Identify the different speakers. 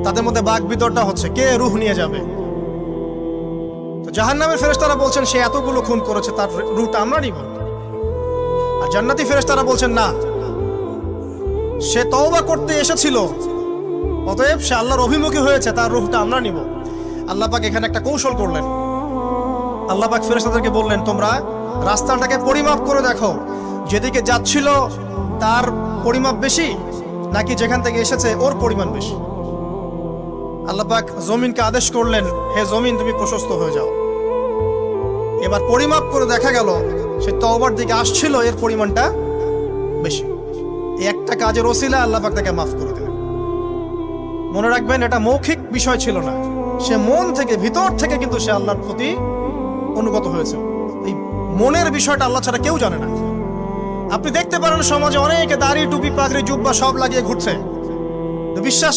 Speaker 1: তাদের মধ্যে বাক বিতরটা হচ্ছে কে রূহ নিয়ে যাবে। তো জাহান্নামের ফেরেশতারা বলছেন সে এতগুলো খুন করেছে, তার রূহটা আমরা নিব। আর জান্নাতি ফেরেশতারা বলছেন না, সে তওবা করতে এসেছিল, অতএব সে আল্লাহর অভিমুখী হয়েছে, তার রূহটা আমরা নিব। আল্লাহ পাক এখানে একটা কৌশল করলেন। আল্লাহ পাক ফেরেশতাদেরকে বললেন, তোমরা রাস্তাটাকে পরিমাপ করে দেখো, যেদিকে যাচ্ছিল তার পরিমাপ বেশি নাকি যেখান থেকে এসেছে ওর পরিমাণ বেশি। আল্লাহ পাক জমিনকে আদেশ করলেন, হে জমিন তুমি প্রশস্ত হয়ে যাও। এবার পরিমাপ করে দেখা গেল সে তওবার দিকে আসছিল, এর পরিমাণটা বেশি। এই একটা কাজের ওসিলা আল্লাহ পাক তাকে মাফ করে দিলেন। মনে রাখবেন, এটা মৌখিক বিষয় ছিল না, সে মন থেকে, ভিতর থেকে কিন্তু সে আল্লাহর প্রতি অনুগত হয়েছে। এই মনের বিষয়টা আল্লাহ ছাড়া কেউ জানে না। আপনি দেখতে পারেন সমাজে অনেকে দাড়ি, টুপি, পাগড়ি, জুব্বা সব লাগিয়ে ঘুরছে, তো বিশ্বাস